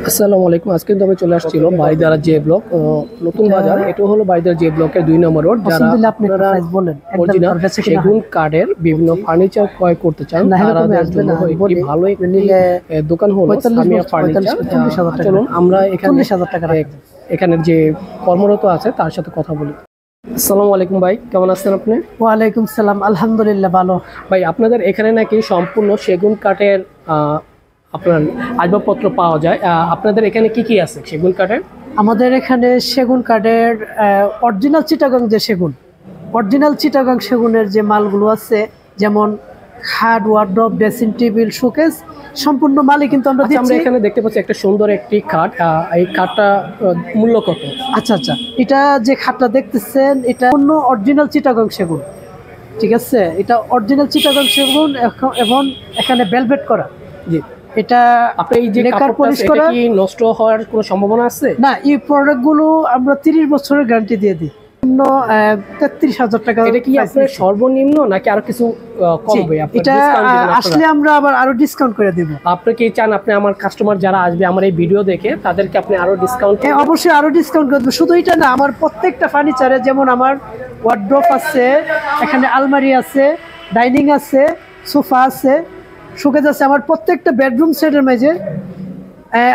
আসসালামু আলাইকুম। আজকে কিন্তু আমি চলে আসছিল বাইদারা জে ব্লক নতুন বাজার। এটা হলো বাইদারা জে ব্লকের 2 নম্বর রোড। যারা আপনারা অরিজিনাল সেগুন কাঠের বিভিন্ন ফার্নিচার ক্রয় করতে চান তাদের জন্য একটি ভালো একটি দোকান হলো সামিয়া ফার্নিচার। চলুন আমরা এখানে যে কর্মরত আছে তার সাথে কথা বলি। আসসালামু আলাইকুম ভাই, কেমন আছেন আপনি? ওয়ালাইকুম সালাম, আলহামদুলিল্লাহ ভালো। ভাই আপনাদের এখানে নাকি সম্পূর্ণ সেগুন কাঠের আপনার আসবাবপত্র পাওয়া যায়। আপনাদের এখানে কি কি আছে সেগুন কাঠের? আমাদের এখানে সেগুন কাঠের অরিজিনাল চিটাগাং যে সেগুন, অরিজিনাল চিটাগাং সেগুনের যে মালগুলো আছে, যেমন খাট, ওয়ার্ডরোব, ড্রেসিং টেবিল, শোকেস, সম্পূর্ণ মালই কিন্তু আমরা দিচ্ছি। এখানে দেখতে পাচ্ছি একটা সুন্দর একটি খাট। এই খাটটা মূল্য কত? আচ্ছা, এটা যে খাটটা দেখতেছেন এটা অন্য অরিজিনাল চিটাগাং সেগুন, ঠিক আছে? এটা অরিজিনাল চিটাগাং সেগুন এবং এখানে ভেলভেট করা। জি, এটা আপনি এই যে কাপড়টা কি নষ্ট হওয়ার কোনো সম্ভাবনা আছে? না, এই প্রোডাক্টগুলো আমরা 30 বছরের গ্যারান্টি দিয়ে দিই। 33,000 টাকা। এটা কি আপনার সর্বনিম্ন নাকি আরো কিছু কমবে? এটা আসলে আমরা আবার আরো ডিসকাউন্ট করে দেব। আপনি কি চান আপনি আমার কাস্টমার যারা আসবে আমার এই ভিডিও দেখে তাদেরকে আপনি আরো ডিসকাউন্ট? হ্যাঁ, অবশ্যই আরো ডিসকাউন্ট করে দেব। শুধু এটা না, আমার প্রত্যেকটা ফার্নিচারে, যেমন আমার ওয়ার্ডরোব আছে, এখানে আলমারি আছে, ডাইনিং আছে, সোফা আছে, শোকেস আছে, আমার প্রত্যেকটা বেডরুম সেটের মেঝে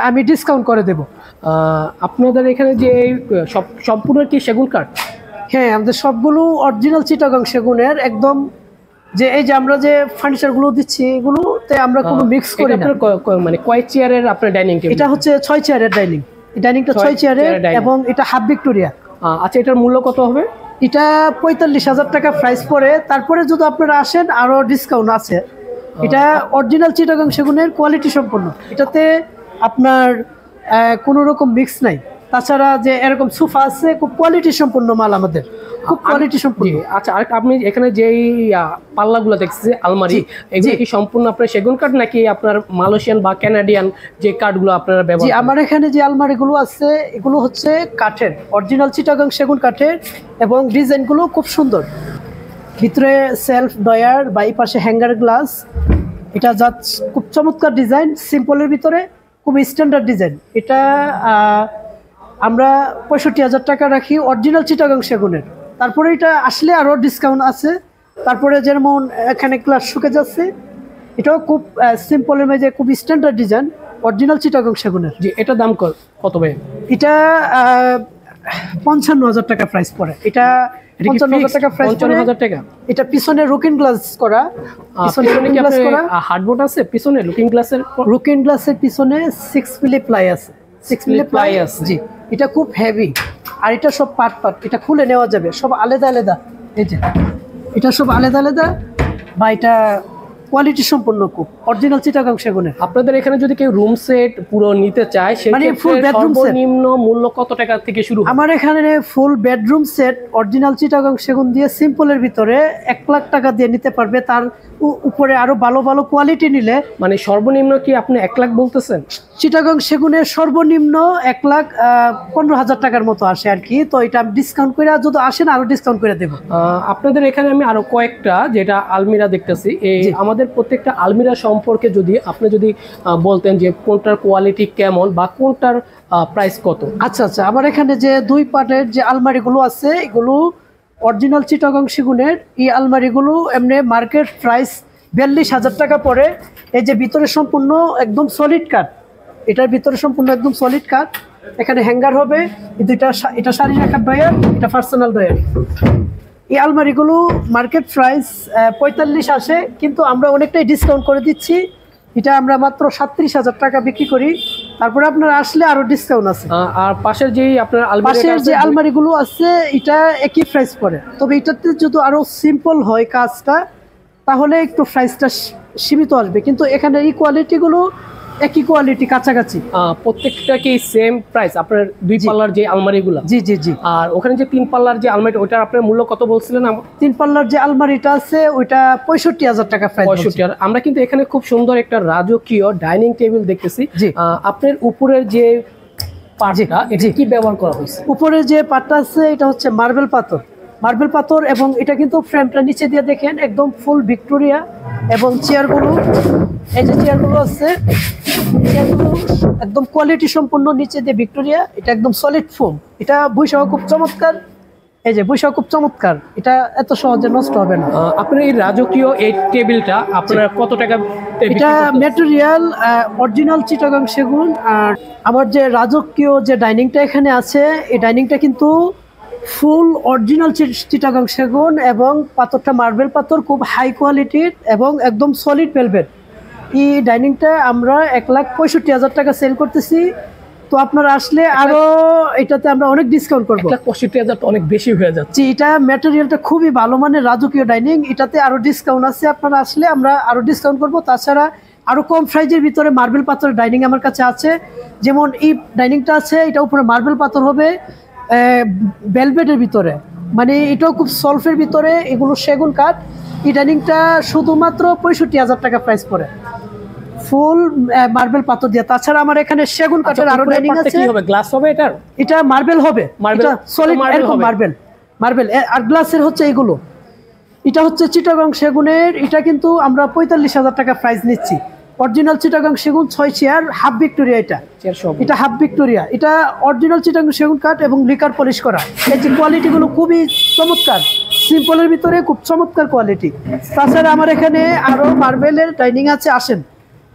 আমি ডিসকাউন্ট করে দেব। আপনাদের এখানে যে সম্পূর্ণ কি সেগুন কাঠ? হ্যাঁ, আমাদের সবগুলো অরিজিনাল চিটাগাং সেগুনের একদম। যে এই যে আমরা যে ফার্নিচারগুলো দিচ্ছি এগুলোতে আমরা কোনো মিক্স করি না। মানে কয় চেয়ারের আপনার ডাইনিং টেবিল? এটা হচ্ছে 6 চেয়ারের ডাইনিং। ডাইনিংটা 6 চেয়ারের এবং এটা হাফ ভিক্টোরিয়া। আচ্ছা, এটার মূল্য কত হবে? এটা 45,000 টাকা প্রাইস পড়ে। তারপরে যদি আপনারা আসেন আরো ডিসকাউন্ট আছে। এটা অরিজিনাল চিটাগাং সেগুনের কোয়ালিটি সম্পন্ন। এটাতে আপনার কোনো রকম মিক্স নাই। তাছাড়া যে এরকম সোফা আছে, খুব কোয়ালিটি সম্পন্ন মাল আমাদের, খুব কোয়ালিটি সম্পন্ন। আচ্ছা, আর আপনি এখানে যেই পাল্লাগুলো দেখছি আলমারি, এগুলো কি সম্পূর্ণ আপনার সেগুন কাঠ নাকি আপনার মালয়েশিয়ান বা কানাডিয়ান যে কাঠগুলো আপনারা ব্যবহার করেন? আমার এখানে যে আলমারিগুলো আছে এগুলো হচ্ছে কাঠের, অরিজিনাল চিটাগাং সেগুন কাঠের, এবং ডিজাইনগুলো খুব সুন্দর। ভিতরে সেলফ ডয়ার বা এই পাশে হ্যাঙ্গার গ্লাস। এটা খুব চমৎকার ডিজাইন, সিম্পলের ভিতরে খুব স্ট্যান্ডার্ড ডিজাইন। এটা আমরা 65,000 টাকা রাখি, অরিজিনাল চিটাগাং সেগুনের। তারপরে এটা আসলে আরও ডিসকাউন্ট আছে। তারপরে যেমন এখানে গ্লাস শুকে যাচ্ছে, এটাও খুব সিম্পলের মেঝে, খুব স্ট্যান্ডার্ড ডিজাইন, অরিজিনাল চিটাগাং সেগুনের। জি, এটার দাম কত ভাই? এটা 55,000 টাকা প্রাইস পড়ে। এটা 55,000 টাকা প্রাইস, 55,000 টাকা। এটা পিছনে লুকিং গ্লাস করা। পিছনে লুকিং গ্লাস করা হার্ডবোর্ড আছে পিছনে লুকিং গ্লাসের। লুকিং গ্লাসের পিছনে 6 মিলি প্লাই আছে। 6 মিলি প্লাই আছে। জি, এটা খুব হেভি। আর এটা সব পার্ট এটা খুলে নেওয়া যাবে, সব আলাদা আলাদা। এই যে এটা সব আলাদা আলাদা, বা এটা কোয়ালিটি সম্পন্ন খুব অরিজিনাল চিটাগাং সেগুনের। আপনাদের এখানে যদি কেউ রুম সেট পুরো নিতে চায় মানে ফুল বেডরুম সেট, সর্বনিম্ন মূল্য কত টাকা থেকে শুরু? আমার এখানে full bedroom set original Chittagong সেগুন দিয়ে সিম্পলের ভিতরে 1 লাখ টাকা দিয়ে নিতে পারবে। তার উপরে আরো ভালো ভালো কোয়ালিটি নিলে, মানে সর্বনিম্ন কি আপনি 1 লাখ বলতেছেন? চিটাগাং সেগুনের সর্বনিম্ন 1,15,000 টাকার মতো আসে আর কি। তো এটা ডিসকাউন্ট করে, যদি আসেন আরো ডিসকাউন্ট করে দেবো। আপনাদের এখানে আমি আরো কয়েকটা যেটা আলমিরা দেখতেছি, এই আমাদের প্রত্যেকটা আলমিরা সম্পর্কে যদি আপনি বলতেন যে কোনটার কোয়ালিটি কেমন বা কোনটার প্রাইস কত? আচ্ছা, আমার এখানে যে 2 পার্টের যে আলমারিগুলো আছে এগুলো অরিজিনাল চিটাগাং সেগুনের। এই আলমারিগুলো এমনি মার্কেট প্রাইস 42,000 টাকা পড়ে। এই যে ভিতরে সম্পূর্ণ একদম সলিড কাঠ, এটার ভিতরে সম্পূর্ণ একদম সলিড কাঠ। এখানে হ্যাঙ্গার হবে, এটা শাড়ি রাখার ডয়ার, এটা পার্সোনাল ডয়ার। এই আলমারিগুলো মার্কেট প্রাইস 45 আসে, কিন্তু আমরা অনেকটাই ডিসকাউন্ট করে দিচ্ছি। এটা আমরা মাত্র 37,000 টাকা বিক্রি করি। তারপরে আপনারা আসলে আরো ডিসকাউন্ট আছে। আর পাশের যে আপনার পাশের যে আলমারিগুলো আছে এটা একই প্রাইস পড়ে, তবে এটাতে যদি আরো সিম্পল হয় কাজটা তাহলে একটু প্রাইসটা সীমিত আসবে। কিন্তু এখানে এই কোয়ালিটিগুলো একই কোয়ালিটি, কাছাকাছি। প্রত্যেকটা কি সেম প্রাইস আপনার 2 পাল্লার যে আলমারিগুলো? জি। আর ওখানে যে 3 পাল্লার যে আলমারি, ওটার আপনার মূল্য কত বলছিলেন? 3 পাল্লার যে আলমারিটা আছে ওইটা 65,000 টাকা প্রাইস। 65। আমরা কিন্তু এখানে খুব সুন্দর একটা রাজকীয় ডাইনিং টেবিল দেখতেছি। আপনার উপরের যে পার্টটা, এটা কি ব্যবহার করা হয়েছে? উপরে যে পাটটা আছে এটা হচ্ছে মার্বেল পাথর। মার্বেল পাথর, এবং এটা কিন্তু ফ্রেমটা নিচে দিয়ে দেখেন একদম ফুল ভিক্টোরিয়া। এবং চেয়ারগুলো, এই যে চেয়ারগুলো আছে, চেয়ারগুলো একদম কোয়ালিটি সম্পন্ন, নিচে দিয়ে ভিক্টোরিয়া, এটা একদম সলিড ফোম। এটা বৈশাখ খুব চমৎকার, এই যে বৈশাখ খুব চমৎকার, এটা এত সহজে নষ্ট হবে না। আপনার এই রাজকীয় এই টেবিলটা আপনার কত টাকা? এটা ম্যাটেরিয়াল অরিজিনাল চিটাগাং সেগুন। আর আমার যে রাজকীয় যে ডাইনিংটা এখানে আছে, এই ডাইনিংটা কিন্তু ফুল অরিজিনাল চিটাগাং সেগুন, এবং পাথরটা মার্বেল পাথর, খুব হাই কোয়ালিটির এবং একদম সলিড ভেলভেট। এই ডাইনিংটা আমরা 1,65,000 টাকা সেল করতেছি। তো আপনারা আসলে আরো এটাতে আমরা অনেক ডিসকাউন্ট করবো। 1,65,000 তো অনেক বেশি হয়ে যাচ্ছে। এটা ম্যাটেরিয়ালটা খুবই ভালো মানের রাজকীয় ডাইনিং, এটাতে আরো ডিসকাউন্ট আছে। আপনারা আসলে আমরা আরো ডিসকাউন্ট করব। তাছাড়া আরো কম প্রাইজের ভিতরে মার্বেল পাথরের ডাইনিং আমার কাছে আছে। যেমন এই ডাইনিংটা আছে, এটা উপরে মার্বেল পাথর হবে ভেলভেটের ভিতরে, মানে এটাও খুব সলফের ভিতরে, এগুলো সেগুন কাঠ। এই ডাইনিংটা শুধুমাত্র 65,000 টাকা প্রাইস পড়ে, ফুল মার্বেল পাথর দিয়ে। তাছাড়া আমার এখানে সেগুন কাঠের আরো ডাইনিং আছে। কি হবে, গ্লাস হবে? এটা মার্বেল হবে, মার্বেল সলিড এরকম মার্বেল। আর গ্লাসের হচ্ছে এগুলো, এটা হচ্ছে চিটাগাং সেগুনের। এটা কিন্তু আমরা 45,000 টাকা প্রাইস নিচ্ছি। অরিজিনাল চিটাগাং সেগুন 6 চেয়ার, হাফ ভিক্টোরিয়া। এটা হাফ ভিক্টোরিয়া, এটা অরিজিনাল চিটাগাং সেগুন কাঠ এবং লিকার পলিশ করা। এই যে কোয়ালিটিগুলো খুবই চমৎকার, সিম্পলের ভিতরে খুব চমৎকার কোয়ালিটি। তাছাড়া আমার এখানে আরো মার্বেলের ডাইনিং আছে, আসেন।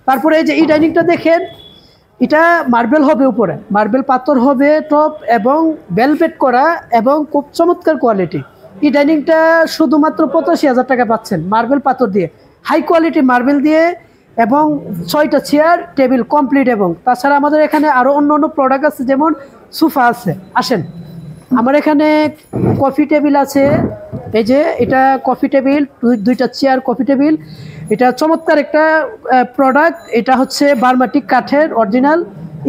তারপরে এই যে এই ডাইনিংটা দেখেন, এটা মার্বেল হবে, উপরে মার্বেল পাথর হবে টপ, এবং ভেলভেট করা, এবং খুব চমৎকার কোয়ালিটি। এই ডাইনিংটা শুধুমাত্র 85,000 টাকা পাচ্ছেন মার্বেল পাথর দিয়ে, হাই কোয়ালিটি মার্বেল দিয়ে, এবং 6টা চেয়ার টেবিল কমপ্লিট। এবং তাছাড়া আমাদের এখানে আরও অন্য অন্য প্রোডাক্ট আছে, যেমন সোফা আছে। আসেন, আমার এখানে কফি টেবিল আছে। এই যে এটা কফি টেবিল, 2টা চেয়ার কফি টেবিল। এটা চমৎকার একটা প্রোডাক্ট। এটা হচ্ছে বার্মাটিক কাঠের অরিজিনাল।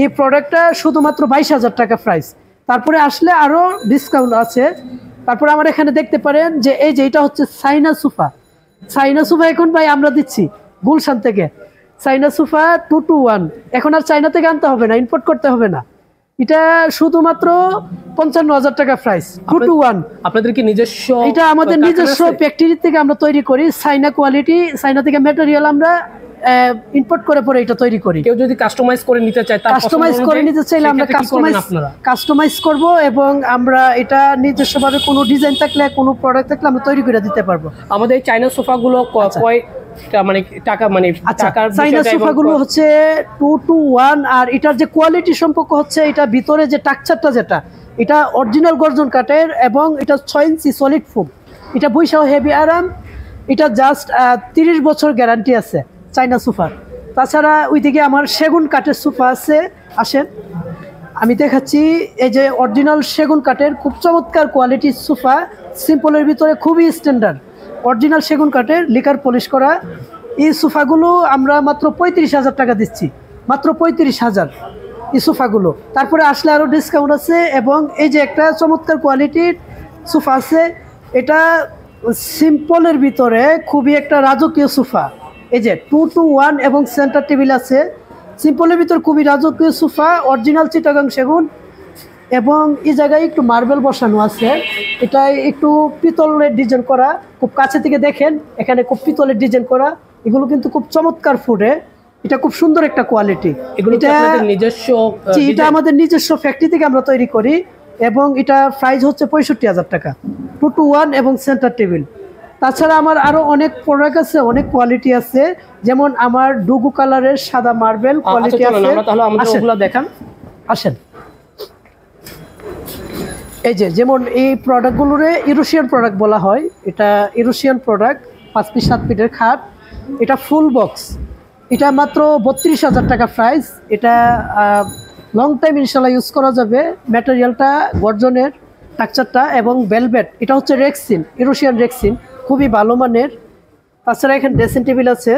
এই প্রোডাক্টটা শুধুমাত্র 22,000 টাকা প্রাইস। তারপরে আসলে আরও ডিসকাউন্ট আছে। তারপরে আমার এখানে দেখতে পারেন যে এই যে এটা হচ্ছে চাইনা সোফা। চাইনা সোফা এখন ভাই আমরা দিচ্ছি গুলশান থেকে। চাইনা সোফা 2-to-1, এখন আর চাইনা থেকে আনতে হবে না, ইম্পোর্ট করতে হবে না। এটা শুধুমাত্র 55,000 টাকা প্রাইস, 2-to-1। আপনাদের কি নিজস্ব? এটা আমাদের নিজস্ব ফ্যাক্টরি থেকে আমরা তৈরি করি, চাইনা কোয়ালিটি। চাইনা থেকে ম্যাটেরিয়াল আমরা ইম্পোর্ট করে পরে এটা তৈরি করি। কেউ যদি কাস্টমাইজ করে নিতে চায়, কাস্টমাইজ করে নিতে চাইলে আমরা কাস্টমাইজ করব, এবং আমরা এটা নিজস্বভাবে কোনো ডিজাইন থাকলে, কোনো প্রোডাক্ট থাকলে আমরা তৈরি করে দিতে পারবো। আমাদের চাইনা সোফাগুলো মানে টাকা, মানে টাকার চাইনা সোফাগুলো হচ্ছে 2-to-1। আর এটার যে কোয়ালিটি সম্পর্ক হচ্ছে, এটা ভিতরে যে টাকচারটা, যেটা এটা অরিজিনাল গর্জন কাঠের, এবং এটা 6 ইঞ্চি সলিড ফোম। এটা বৈশাখ হেভি আরাম। এটা জাস্ট 30 বছর গ্যারান্টি আছে চাইনা সোফার। তাছাড়া ওইদিকে আমার সেগুন কাঠের সোফা আছে, আসেন আমি দেখাচ্ছি। এই যে অরিজিনাল সেগুন কাঠের খুব চমৎকার কোয়ালিটির সোফা, সিম্পলের ভিতরে খুবই স্ট্যান্ডার্ড, অরিজিনাল সেগুন কাঠের লিকার পলিশ করা। এই সোফাগুলো আমরা মাত্র 35,000 টাকা দিচ্ছি, মাত্র 35,000 এই সোফাগুলো। তারপরে আসলে আরও ডিসকাউন্ট আছে। এবং এই যে একটা চমৎকার কোয়ালিটির সোফা আছে, এটা সিম্পলের ভিতরে খুবই একটা রাজকীয় সোফা। এই যে 2-to-1 এবং সেন্টার টেবিল আছে, সিম্পলের ভিতর খুবই রাজকীয় সোফা, অরিজিনাল চিটাগাং সেগুন। এবং এই জায়গায় একটু মার্বেল বসানো আছে, এটা একটু পিতলের ডিজাইন করা, খুব কাছে থেকে দেখেন, এখানে খুব পিতলের ডিজাইন করা। এগুলো কিন্তু খুব চমৎকার ফুডে, এটা খুব সুন্দর একটা কোয়ালিটি। এটা আমাদের নিজস্ব ফ্যাক্টরি থেকে আমরা তৈরি করি, এবং এটা প্রাইস হচ্ছে 65,000 টাকা, 2-to-1 এবং সেন্টার টেবিল। তাছাড়া আমার আরো অনেক প্রোডাক্ট আছে, অনেক কোয়ালিটি আছে। যেমন আমার ডুগু কালারের সাদা মার্বেল কোয়ালিটি আছে, তাহলে আমরা ওগুলো দেখান। আসেন, এই যে যেমন এই প্রোডাক্টগুলোরে ইউরোশিয়ান প্রোডাক্ট বলা হয়। এটা ইউরোশিয়ান প্রোডাক্ট, 5 ফিট 7 ফিটের খাট। এটা ফুল বক্স, এটা মাত্র 32,000 টাকা প্রাইস। এটা লং টাইম ইনশাল্লাহ ইউজ করা যাবে। ম্যাটেরিয়ালটা গর্জনের, স্ট্রাকচারটা, এবং ভেলভেট। এটা হচ্ছে রেক্সিন, ইউরোশিয়ান রেক্সিন, খুবই ভালো মানের। তাছাড়া এখানে ড্রেসিং টেবিল আছে,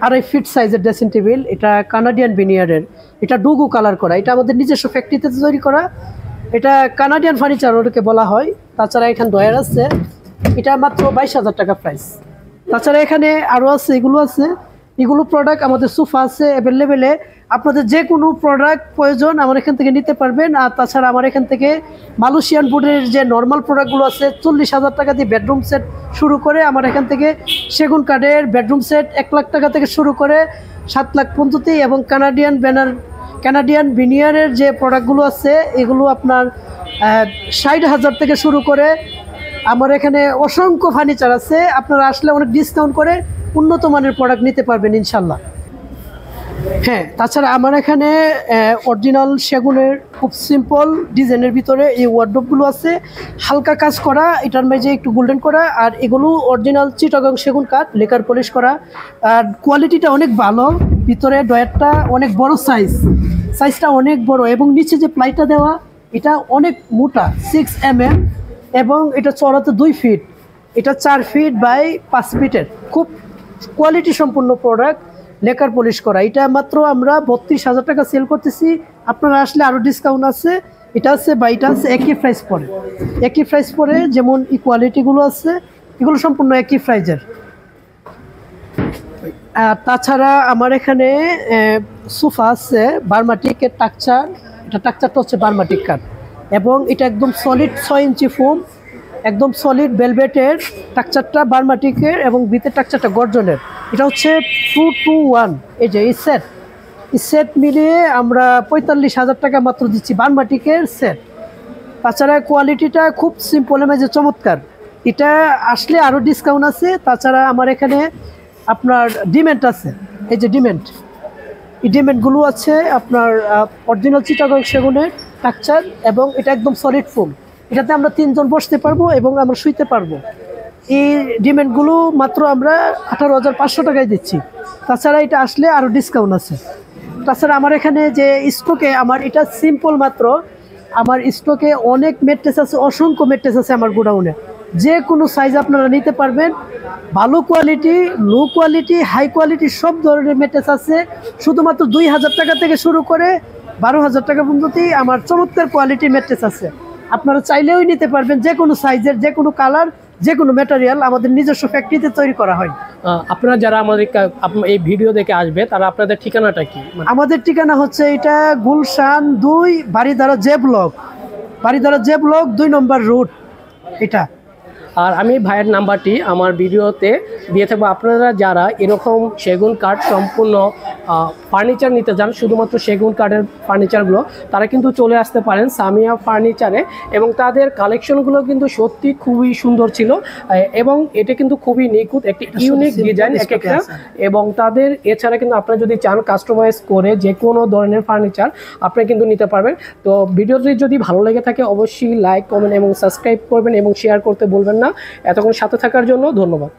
2.5 ফিট সাইজের ড্রেসিং টেবিল। এটা কানাডিয়ান ভিনিয়ারের, এটা ডুগু কালার করা, এটা আমাদের নিজস্ব ফ্যাক্টরিতে তৈরি করা। এটা কানাডিয়ান ফার্নিচার ওটাকে বলা হয়। তাছাড়া এখানে ডয়ার আছে, এটা মাত্র 22,000 টাকা প্রাইস। তাছাড়া এখানে আরও আছে, এগুলো আছে, এগুলো প্রোডাক্ট আমাদের সোফা আছে অ্যাভেলেবেলে। আপনাদের যে কোনো প্রোডাক্ট প্রয়োজন আমার এখান থেকে নিতে পারবেন। আর তাছাড়া আমার এখান থেকে মালয়েশিয়ান বোর্ডের যে নর্মাল প্রোডাক্টগুলো আছে 40,000 টাকা দিয়ে বেডরুম সেট শুরু করে, আমার এখান থেকে সেগুন কাঠের বেডরুম সেট 1 লাখ টাকা থেকে শুরু করে 7 লাখ পর্যন্ত, এবং কানাডিয়ান ভিনিয়ারের যে প্রোডাক্টগুলো আছে এগুলো আপনার 60,000 থেকে শুরু করে। আমার এখানে অসংখ্য ফার্নিচার আছে, আপনারা আসলে অনেক ডিসকাউন্ট করে উন্নত মানের প্রোডাক্ট নিতে পারবেন ইনশাল্লাহ। হ্যাঁ, তাছাড়া আমার এখানে অরিজিনাল সেগুনের খুব সিম্পল ডিজাইনের ভিতরে এই ওয়ার্ডরোবগুলো আছে, হালকা কাজ করা, এটার মাঝে একটু গোল্ডেন করা, আর এগুলো অরিজিনাল চিটাগং সেগুন কাঠ লেকার পলিশ করা। আর কোয়ালিটিটা অনেক ভালো, ভিতরে ডয়ারটা অনেক বড় সাইজটা অনেক বড়, এবং নিচে যে প্লাইটা দেওয়া এটা অনেক মোটা 6 mm, এবং এটা চড়াতে 2 ফিট, এটা 4 ফিট বাই 5 ফিটের খুব কোয়ালিটি সম্পূর্ণ প্রোডাক্ট লেকার পলিশ করা। এটা মাত্র আমরা 32,000 টাকা সেল করতেছি, আপনারা আসলে আরও ডিসকাউন্ট আছে। এটা আছে বা এটা আছে একই প্রাইস পরে, যেমন এই কোয়ালিটিগুলো আছে এগুলো সম্পূর্ণ একই প্রাইজের। আর তাছাড়া আমার এখানে সোফা আছে বার্মাটিকের টাকচার, এটা টাকচারটা হচ্ছে বার্মাটিক কাঠ, এবং এটা একদম সলিড 6 ইঞ্চি ফোম, একদম সলিড ভেলভেটের টাকচারটা বার্মাটিকের, এবং ভিতরের টাকচারটা গর্জনের। এটা হচ্ছে 2 to 1, এই যে এই সেট মিলিয়ে আমরা 45,000 টাকা মাত্র দিচ্ছি বার্মাটিকের সেট। তাছাড়া কোয়ালিটিটা খুব সিম্পল যে চমৎকার, এটা আসলে আরও ডিসকাউন্ট আছে। তাছাড়া আমার এখানে আপনার ডিমেন্ট আছে, এই যে এই ডিমেন্টগুলো আছে আপনার অরিজিনাল চিটাগং সেগুনের টাকচার, এবং এটা একদম সলিড ফোম, এটাতে আমরা 3 জন বসতে পারবো এবং আমরা শুইতে পারবো। এই ডিমেন্টগুলো মাত্র আমরা 18,500 টাকায় দিচ্ছি। তাছাড়া এটা আসলে আরও ডিসকাউন্ট আছে। তাছাড়া আমার এখানে যে স্টকে, আমার এটা সিম্পল মাত্র, আমার স্টকে অনেক ম্যাট্রেস আছে, অসংখ্য ম্যাট্রেস আছে আমার গোডাউনে, যে কোনো সাইজ আপনারা নিতে পারবেন। ভালো quality, low quality, high quality সব ধরনের ম্যাট্রেস আছে। শুধুমাত্র 2,000 টাকা থেকে শুরু করে 12,000 টাকা পর্যন্তই আমার চমৎকার কোয়ালিটির ম্যাট্রেস আছে। আপনারা চাইলেও নিতে পারবেন, যে কোনো সাইজের, যে কোনো কালার, যে কোনো ম্যাটেরিয়াল আমাদের নিজস্ব ফ্যাক্টরিতে তৈরি করা হয়। আপনারা যারা আমাদের এই ভিডিও দেখে আসবে তারা আপনাদের ঠিকানাটা কি? আমাদের ঠিকানা হচ্ছে এটা গুলশান 2 বাড়িধারা জে ব্লক 2 নম্বর রুট এটা। আর আমি ভাইয়ের নাম্বারটি আমার ভিডিওতে দিয়ে থাকবো। আপনারা যারা এরকম সেগুন কাঠ সম্পূর্ণ ফার্নিচার নিতে চান, শুধুমাত্র সেগুন কাঠের ফার্নিচারগুলো, তারা কিন্তু চলে আসতে পারেন সামিয়া ফার্নিচারে, এবং তাদের কালেকশনগুলো কিন্তু সত্যি খুবই সুন্দর ছিল, এবং এটা কিন্তু খুবই নিখুঁত, একটি ইউনিক ডিজাইন এক একটা। এবং তাদের এছাড়া কিন্তু আপনারা যদি চান কাস্টমাইজ করে যে কোনো ধরনের ফার্নিচার আপনারা কিন্তু নিতে পারবেন। তো ভিডিওটি যদি ভালো লেগে থাকে অবশ্যই লাইক, কমেন্ট এবং সাবস্ক্রাইব করবেন, এবং শেয়ার করতে বলবেন না। এতক্ষণ সাথে থাকার জন্য ধন্যবাদ।